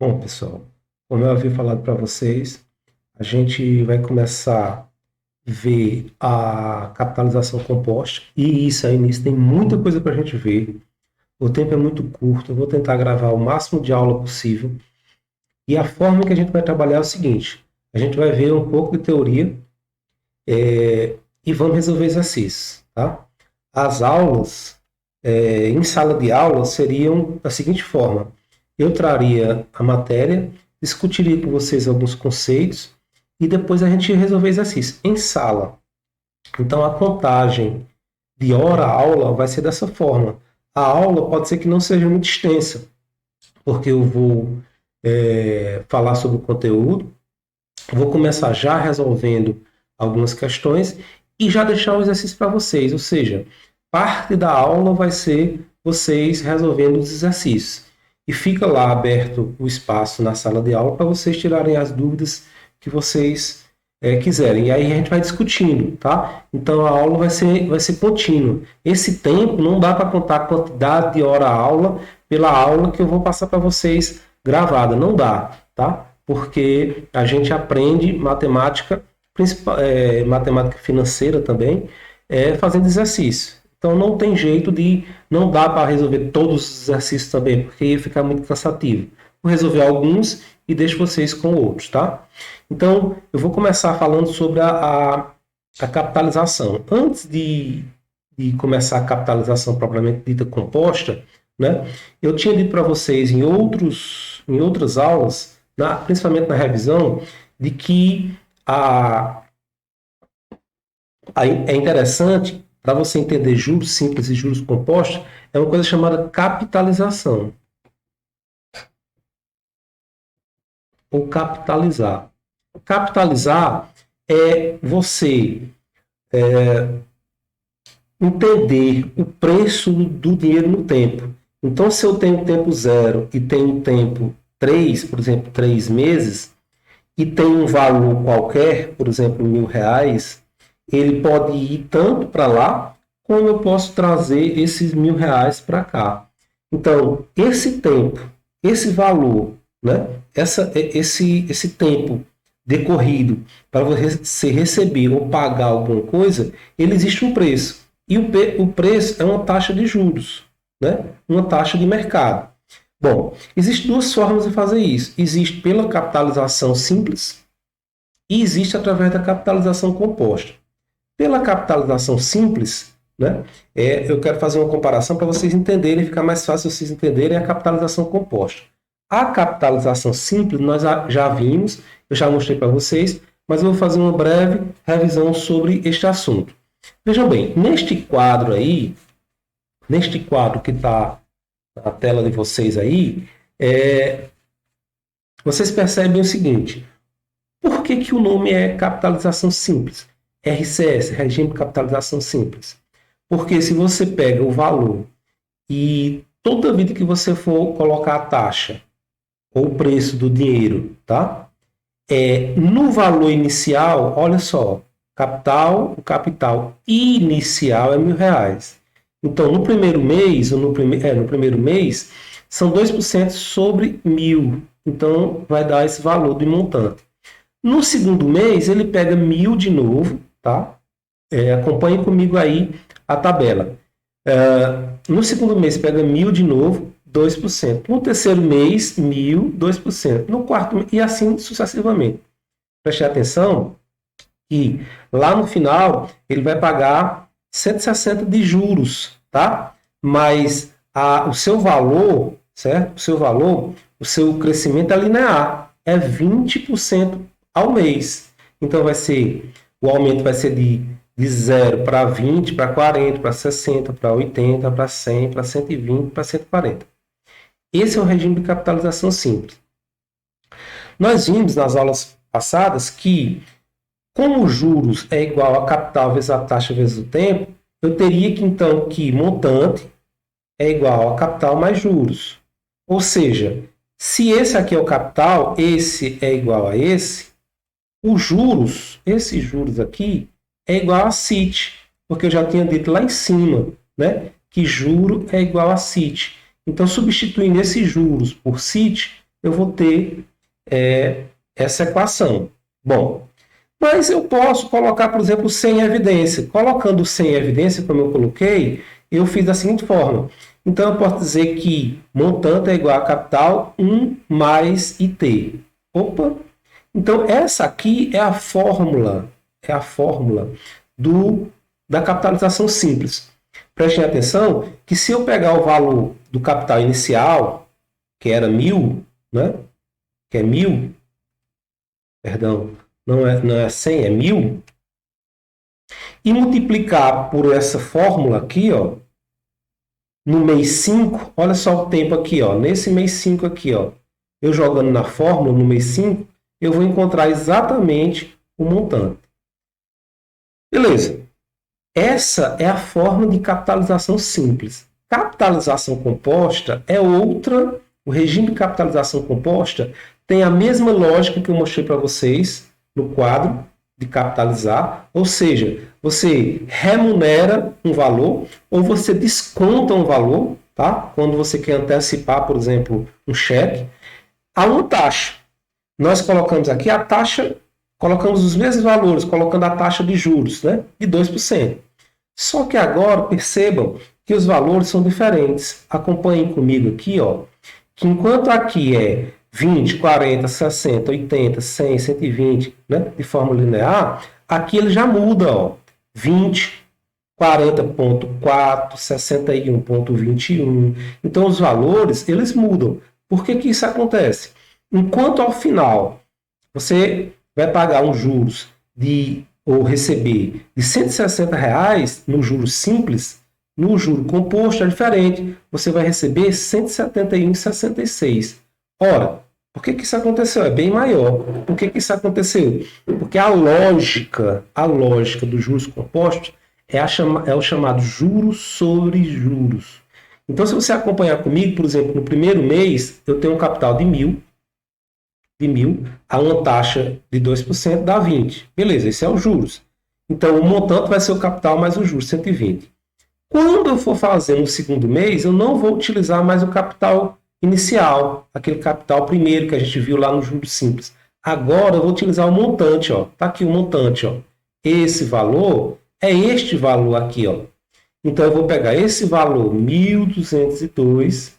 Bom, pessoal, como eu havia falado para vocês, a gente vai começar a ver a capitalização composta e isso aí nisso tem muita coisa para a gente ver. O tempo é muito curto, eu vou tentar gravar o máximo de aula possível. E a forma que a gente vai trabalhar é o seguinte: a gente vai ver um pouco de teoria e vamos resolver exercícios, tá? As aulas em sala de aula seriam da seguinte forma: eu traria a matéria, discutiria com vocês alguns conceitos e depois a gente ia resolver exercício em sala. Então a contagem de hora-aula vai ser dessa forma. A aula pode ser que não seja muito extensa, porque eu vou falar sobre o conteúdo, vou começar já resolvendo algumas questões e já deixar o exercício para vocês, ou seja, parte da aula vai ser vocês resolvendo os exercícios. E fica lá aberto o espaço na sala de aula para vocês tirarem as dúvidas que vocês quiserem. E aí a gente vai discutindo, tá? Então a aula vai ser contínua. Esse tempo não dá para contar a quantidade de hora-aula pela aula que eu vou passar para vocês gravada. Não dá, tá? Porque a gente aprende matemática, matemática financeira também, fazendo exercício. Então não tem jeito de, não dá para resolver todos os exercícios também, porque ia ficar muito cansativo. Vou resolver alguns e deixo vocês com outros, tá? Então eu vou começar falando sobre a capitalização. Antes de começar a capitalização propriamente dita composta, né, eu tinha dito para vocês em outras aulas, principalmente na revisão, de que é interessante para você entender juros simples e juros compostos, é uma coisa chamada capitalização ou capitalizar. Capitalizar é você entender o preço do dinheiro no tempo. Então, se eu tenho tempo zero e tenho tempo 3, por exemplo, 3 meses, e tem um valor qualquer, por exemplo, R$ 1.000, ele pode ir tanto para lá, como eu posso trazer esses R$ 1.000 para cá. Então, esse tempo, esse valor, né, esse tempo decorrido para você receber ou pagar alguma coisa, ele existe um preço. E o preço é uma taxa de juros, né, uma taxa de mercado. Bom, existem duas formas de fazer isso. Existe pela capitalização simples e existe através da capitalização composta. Pela capitalização simples, né, eu quero fazer uma comparação para vocês entenderem, ficar mais fácil vocês entenderem a capitalização composta. A capitalização simples nós já vimos, eu já mostrei para vocês, mas eu vou fazer uma breve revisão sobre este assunto. Vejam bem, neste quadro que está na tela de vocês aí, vocês percebem o seguinte: por que o nome é capitalização simples? RCS, Regime de Capitalização Simples. Porque se você pega o valor e toda vida que você for colocar a taxa ou o preço do dinheiro, tá? No valor inicial, olha só, o capital inicial é R$ 1.000. Então, no primeiro mês, no primeiro mês, são 2% sobre 1.000. Então, vai dar esse valor do montante. No segundo mês, ele pega 1.000 de novo, tá? Acompanhe comigo aí a tabela. No segundo mês, pega 1.000 de novo, 2%. No terceiro mês, 1.000, 2%. No quarto mês, e assim sucessivamente. Preste atenção que lá no final ele vai pagar 160 de juros, tá? Mas o seu valor, certo? O seu crescimento é linear, é 20% ao mês. Então o aumento vai ser de 0 para 20, para 40, para 60, para 80, para 100, para 120, para 140. Esse é o regime de capitalização simples. Nós vimos nas aulas passadas que, como os juros é igual a capital vezes a taxa vezes o tempo, eu teria que, então, que montante é igual a capital mais juros. Ou seja, se esse aqui é o capital, esse é igual a esse, esses juros aqui, é igual a CIT, porque eu já tinha dito lá em cima, né, que juro é igual a CIT. Então, substituindo esses juros por CIT, eu vou ter essa equação. Bom, mas eu posso colocar, por exemplo, sem evidência. Colocando sem evidência, como eu coloquei, eu fiz da seguinte forma. Então, eu posso dizer que montante é igual a capital 1 mais IT. Opa! Então, essa aqui é a fórmula da capitalização simples. Prestem atenção que se eu pegar o valor do capital inicial, que era 1.000, né? Que é 1.000, perdão, não é 100, é 1.000, e multiplicar por essa fórmula aqui, ó, no mês 5, olha só o tempo aqui, ó, nesse mês 5 aqui, ó, eu jogando na fórmula no mês 5, eu vou encontrar exatamente o montante. Beleza. Essa é a forma de capitalização simples. Capitalização composta é outra. O regime de capitalização composta tem a mesma lógica que eu mostrei para vocês no quadro de capitalizar, ou seja, você remunera um valor ou você desconta um valor, tá? Quando você quer antecipar, por exemplo, um cheque, há uma taxa. Nós colocamos aqui a taxa, colocamos os mesmos valores, colocando a taxa de juros, né, de 2%. Só que agora percebam que os valores são diferentes. Acompanhem comigo aqui, ó, que enquanto aqui é 20, 40, 60, 80, 100, 120, né, de forma linear, aqui ele já muda, ó, 20, 40,4, 61,21. Então os valores, eles mudam. Por que que isso acontece? Enquanto ao final você vai pagar uns juros ou receber de R$ 160 no juro simples, no juro composto é diferente. Você vai receber R$ 171,66. Ora, por que que isso aconteceu? É bem maior. Por que que isso aconteceu? Porque a lógica dos juros compostos é o chamado juros sobre juros. Então, se você acompanhar comigo, por exemplo, no primeiro mês, eu tenho um capital de 1.000 a uma taxa de 2% dá 20. Beleza, esse é os juros. Então, o montante vai ser o capital mais os juros, 120. Quando eu for fazer no segundo mês, eu não vou utilizar mais o capital inicial, aquele capital primeiro que a gente viu lá no juros simples. Agora eu vou utilizar o montante, ó. Tá aqui o montante, ó. Esse valor é este valor aqui, ó. Então eu vou pegar esse valor 1.202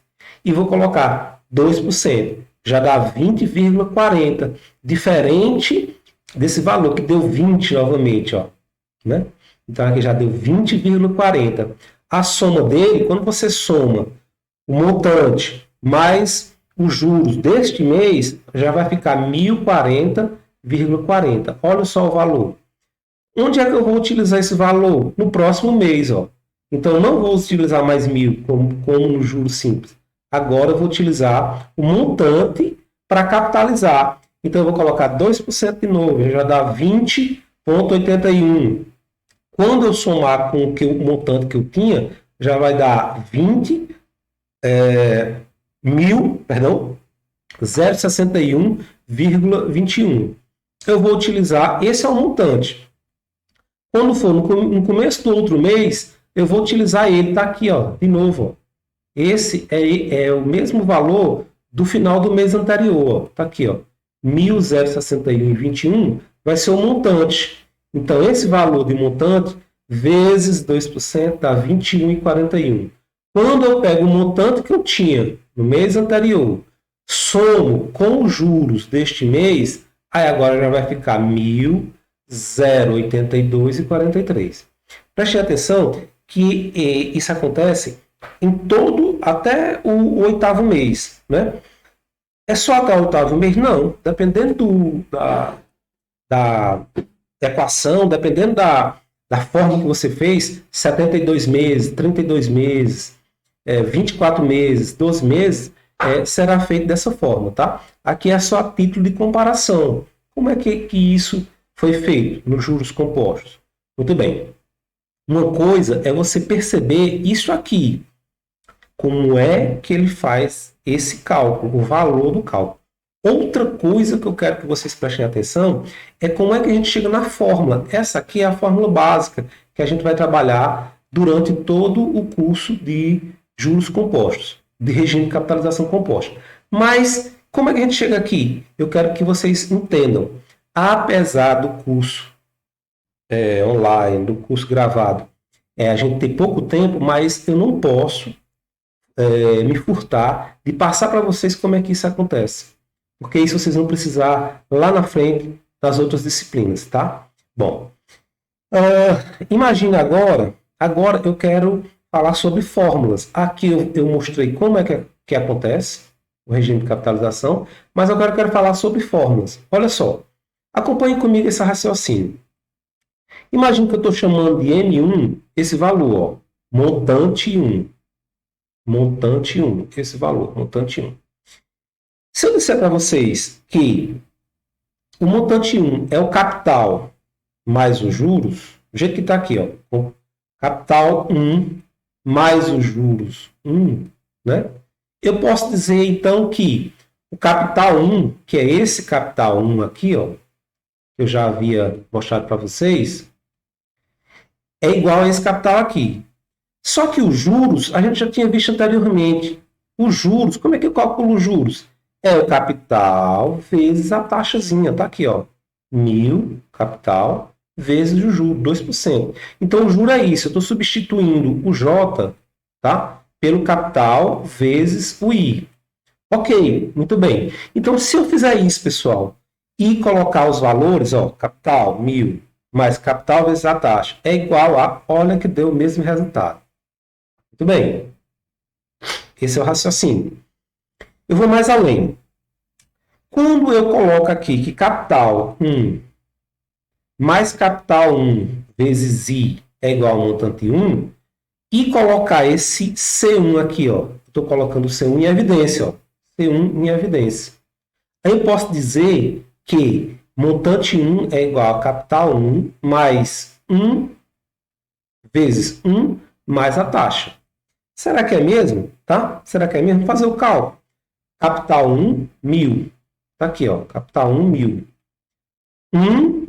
e vou colocar 2%. Já dá 20,40. Diferente desse valor que deu 20 novamente, ó, né? Então aqui já deu 20,40. A soma dele, quando você soma o montante mais os juros deste mês, já vai ficar 1.040,40. Olha só o valor. Onde é que eu vou utilizar esse valor? No próximo mês, ó. Então eu não vou utilizar mais 1.000 como no juro simples. Agora eu vou utilizar o montante para capitalizar. Então eu vou colocar 2% de novo, já dá 20,81. Quando eu somar com o montante que eu tinha, já vai dar 0,61,21. Eu vou utilizar, esse é o montante. Quando for no começo do outro mês, eu vou utilizar ele, tá aqui, ó, de novo, ó. Esse é o mesmo valor do final do mês anterior. Está aqui, ó, 1.061,21 vai ser o montante. Então, esse valor de montante vezes 2% dá 21,41. Quando eu pego o montante que eu tinha no mês anterior, somo com os juros deste mês, aí agora já vai ficar 1.082,43. Preste atenção que isso acontece em todo, até o oitavo mês, né? É só até o oitavo mês? Não. Dependendo da equação, dependendo da forma que você fez, 72 meses, 32 meses, 24 meses, 12 meses, será feito dessa forma, tá? Aqui é só a título de comparação. Como é que isso foi feito nos juros compostos? Muito bem. Uma coisa é você perceber isso aqui. Como é que ele faz esse cálculo, o valor do cálculo. Outra coisa que eu quero que vocês prestem atenção é como é que a gente chega na fórmula. Essa aqui é a fórmula básica que a gente vai trabalhar durante todo o curso de juros compostos, de regime de capitalização composta. Mas Como é que a gente chega aqui? Eu quero que vocês entendam. Apesar do curso online, do curso gravado, a gente ter pouco tempo, mas eu não posso me furtar de passar para vocês como é que isso acontece. Porque isso vocês vão precisar lá na frente das outras disciplinas, tá? Bom, imagina agora eu quero falar sobre fórmulas. Aqui eu mostrei como é que acontece o regime de capitalização, mas agora eu quero falar sobre fórmulas. Olha só, acompanhe comigo esse raciocínio. Imagina que eu estou chamando de M1 esse valor, ó, montante 1. Montante 1, esse valor, montante 1. Se eu disser para vocês que o montante 1 é o capital mais os juros, do jeito que está aqui, ó, capital 1 mais os juros 1, né? Eu posso dizer, então, que o capital 1, que é esse capital 1 aqui, ó, que eu já havia mostrado para vocês, é igual a esse capital aqui. Só que os juros, a gente já tinha visto anteriormente. Os juros, como é que eu calculo os juros? É o capital vezes a taxazinha, tá aqui, ó. 1.000 capital vezes o juro, 2%. Então, o juro é isso, eu estou substituindo o J, tá? Pelo capital vezes o I. Ok, muito bem. Então, se eu fizer isso, pessoal, e colocar os valores, ó, capital, 1.000, mais capital vezes a taxa, é igual a, olha que deu o mesmo resultado. Muito bem. Esse é o raciocínio. Eu vou mais além. Quando eu coloco aqui que capital 1 mais capital 1 vezes I é igual a montante 1, e colocar esse C1 aqui, ó. Estou colocando o C1 em evidência, ó. C1 em evidência. Aí eu posso dizer que montante 1 é igual a capital 1 mais 1 vezes 1 mais a taxa. Será que é mesmo? Tá? Será que é mesmo? Vamos fazer o cálculo. Capital 1, 1.000. Está aqui, ó. Capital 1, 1.000. 1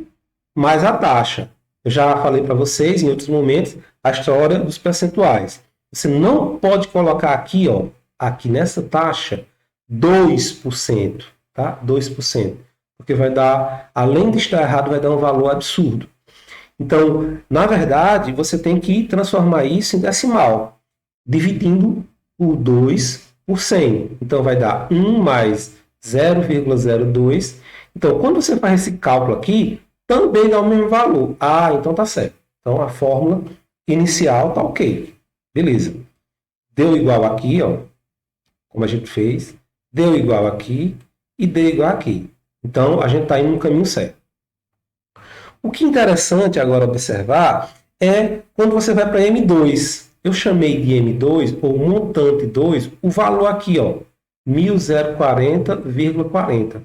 mais a taxa. Eu já falei para vocês em outros momentos a história dos percentuais. Você não pode colocar aqui, ó, aqui nessa taxa, 2%, tá? 2%. Porque vai dar, além de estar errado, vai dar um valor absurdo. Então, na verdade, você tem que transformar isso em decimal, dividindo o 2 por 100. Então, vai dar 1 mais 0,02. Então, quando você faz esse cálculo aqui, também dá o mesmo valor. Ah, então tá certo. Então, a fórmula inicial tá ok. Beleza. Deu igual aqui, ó, como a gente fez. Deu igual aqui e deu igual aqui. Então, a gente está indo no caminho certo. O que é interessante agora observar é quando você vai para M2. Eu chamei de M2, ou montante 2, o valor aqui, ó, 1.040,40.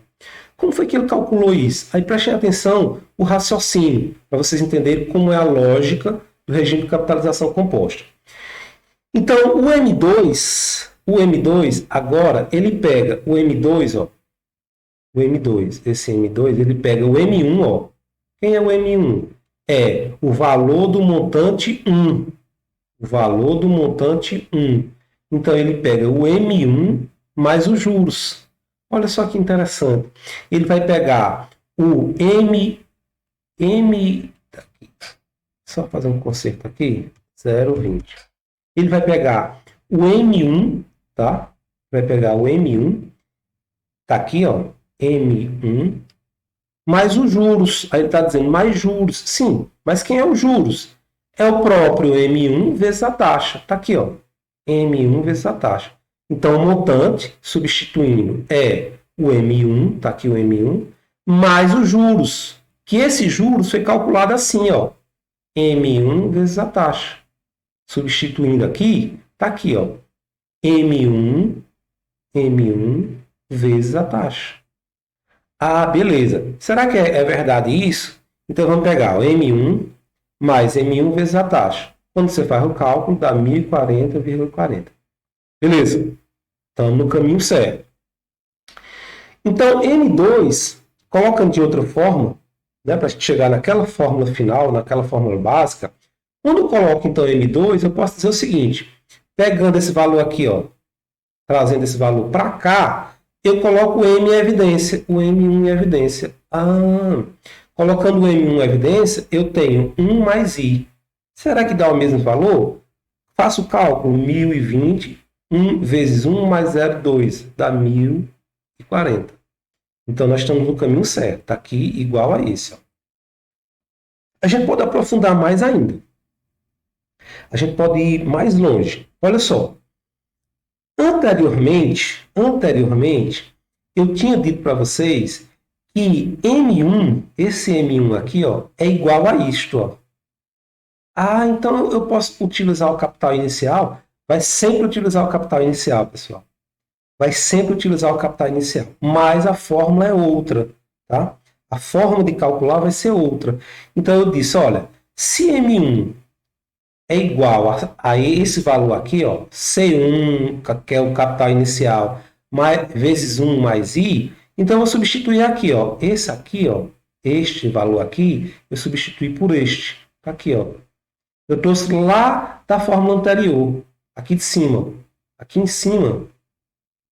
Como foi que ele calculou isso? Aí prestem atenção o raciocínio, para vocês entenderem como é a lógica do regime de capitalização composta. Então, o M2 agora, ele pega o M2, ó, o M2, esse M2, ele pega o M1, ó. Quem é o M1? É o valor do montante 1. O valor do montante 1. Então, ele pega o M1 mais os juros. Olha só que interessante. Ele vai pegar o só fazer um conserto aqui, 0,20. Ele vai pegar o M1, tá? Vai pegar o M1, tá aqui, ó, M1, mais os juros. Aí ele está dizendo mais juros. Sim, mas quem é os juros? É o próprio M1 vezes a taxa. Tá aqui, ó, M1 vezes a taxa. Então, o montante, substituindo, é o M1, tá aqui o M1, mais os juros. Que esse juros foi calculado assim, ó, M1 vezes a taxa. Substituindo aqui, tá aqui, ó, M1 vezes a taxa. Ah, beleza. Será que é verdade isso? Então, vamos pegar o M1 mais M1 vezes a taxa. Quando você faz o cálculo, dá 1.040,40. Beleza. Estamos no caminho certo. Então, M2, colocando de outra forma, né, para chegar naquela fórmula final, naquela fórmula básica, quando eu coloco, então, M2, eu posso dizer o seguinte, pegando esse valor aqui, ó, trazendo esse valor para cá, eu coloco o M em evidência, o M1 em evidência. Colocando o M1 em evidência, eu tenho 1 mais I. Será que dá o mesmo valor? Faço o cálculo, 1020, 1 vezes 1 mais 0,2, dá 1040. Então, nós estamos no caminho certo. Está aqui igual a esse. Ó. A gente pode aprofundar mais ainda. A gente pode ir mais longe. Olha só. Anteriormente, eu tinha dito para vocês que M1, esse M1 aqui, ó, é igual a isto. Ó. Então eu posso utilizar o capital inicial? Vai sempre utilizar o capital inicial, pessoal. Vai sempre utilizar o capital inicial. Mas a fórmula é outra, tá? A forma de calcular vai ser outra. Então eu disse, olha, se M1 é igual a esse valor aqui, ó, C1, que é o capital inicial, vezes 1 mais I, então eu vou substituir aqui, ó, esse aqui, ó, este valor aqui, eu substituí por este. Tá aqui, ó. Eu trouxe lá da fórmula anterior, aqui de cima. Aqui em cima,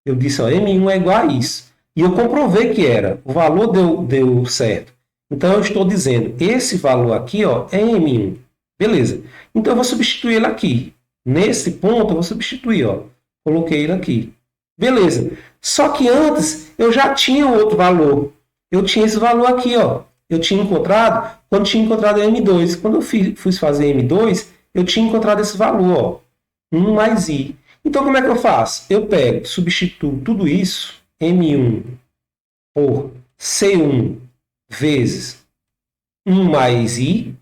eu disse, ó, M1 é igual a isso. E eu comprovei que era. O valor deu certo. Então, eu estou dizendo, esse valor aqui, ó, é M1. Beleza. Então, eu vou substituir ele aqui. Nesse ponto, eu vou substituir, ó. Coloquei ele aqui. Beleza. Só que antes, eu já tinha outro valor. Eu tinha esse valor aqui, ó. Eu tinha encontrado, quando tinha encontrado M2. Quando eu fui fazer M2, eu tinha encontrado esse valor, ó. 1 mais I. Então, como é que eu faço? Eu pego, substituo tudo isso, M1 por C1 vezes 1 mais I,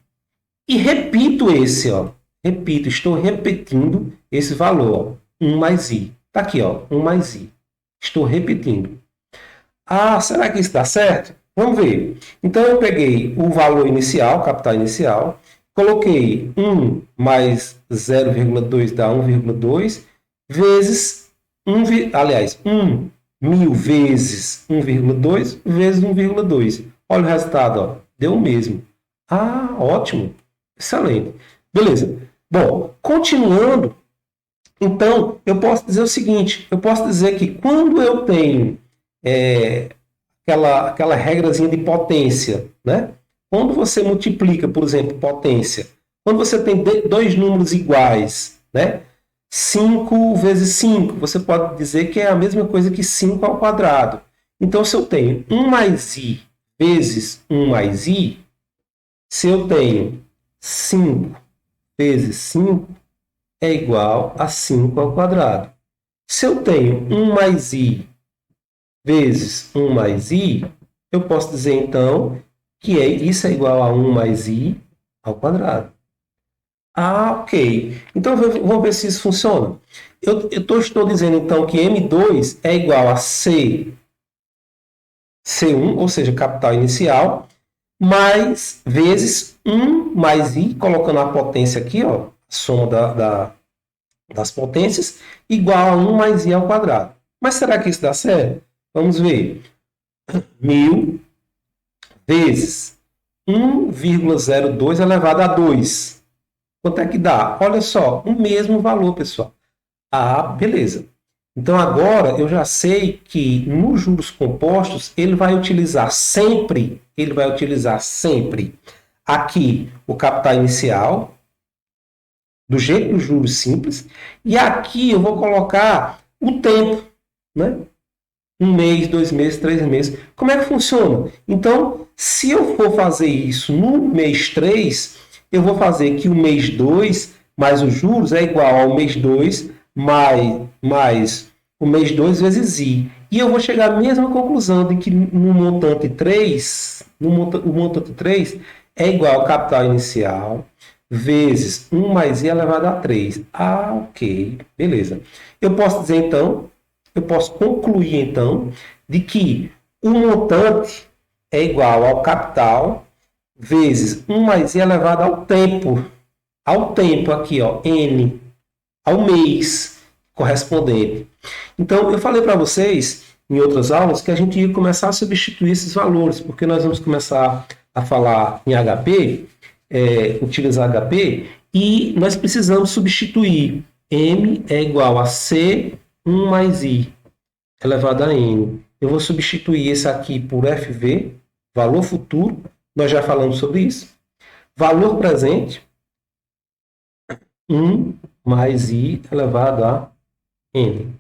e repito esse, ó. Estou repetindo esse valor, ó. 1 mais I. Está aqui, ó, 1 mais I. Estou repetindo. Será que isso dá certo? Vamos ver. Então, eu peguei o valor inicial, capital inicial, coloquei 1 mais 0,2 dá 1,2, vezes 1.000 vezes 1,2 vezes 1,2. Olha o resultado, ó, deu o mesmo. Ótimo, excelente. Beleza. Bom, continuando, então, eu posso dizer o seguinte, eu posso dizer que quando eu tenho aquela regrazinha de potência, né? Quando você multiplica, por exemplo, potência, quando você tem dois números iguais, né? 5 vezes 5, você pode dizer que é a mesma coisa que 5 ao quadrado. Então, se eu tenho 1 mais i vezes 1 mais i, se eu tenho 5 vezes 5, é igual a 5 ao quadrado. Se eu tenho 1 mais i vezes 1 mais i, eu posso dizer, então, que isso é igual a 1 mais i ao quadrado. Ok. Então, vamos ver se isso funciona. Eu estou dizendo, então, que M2 é igual a C1, ou seja, capital inicial, mais vezes 1 mais i, colocando a potência aqui, ó, a soma das potências, igual a 1 mais i ao quadrado. Mas será que isso dá certo? Vamos ver. 1000 vezes 1,02 elevado a 2. Quanto é que dá? Olha só, o mesmo valor, pessoal. Beleza. Então, agora eu já sei que nos juros compostos ele vai utilizar sempre aqui o capital inicial, do jeito dos juros simples, e aqui eu vou colocar o tempo, né? 1 mês, 2 meses, 3 meses. Como é que funciona? Então, se eu for fazer isso no mês 3, eu vou fazer que o mês 2 mais os juros é igual ao mês 2 mais o mês 2 vezes i. E eu vou chegar à mesma conclusão de que no montante 3, o montante 3 é igual ao capital inicial vezes 1 mais i elevado a 3. Ok, beleza. Eu posso dizer, então, eu posso concluir, então, de que o montante é igual ao capital vezes 1 mais i elevado ao tempo. Ao tempo aqui, ó, n, ao mês correspondente. Então, eu falei para vocês, em outras aulas, que a gente ia começar a substituir esses valores, porque nós vamos começar a falar em HP, utilizar HP, e nós precisamos substituir m é igual a C 1 mais i. elevado a N. Eu vou substituir esse aqui por FV, valor futuro, nós já falamos sobre isso. Valor presente, 1 mais I elevado a N.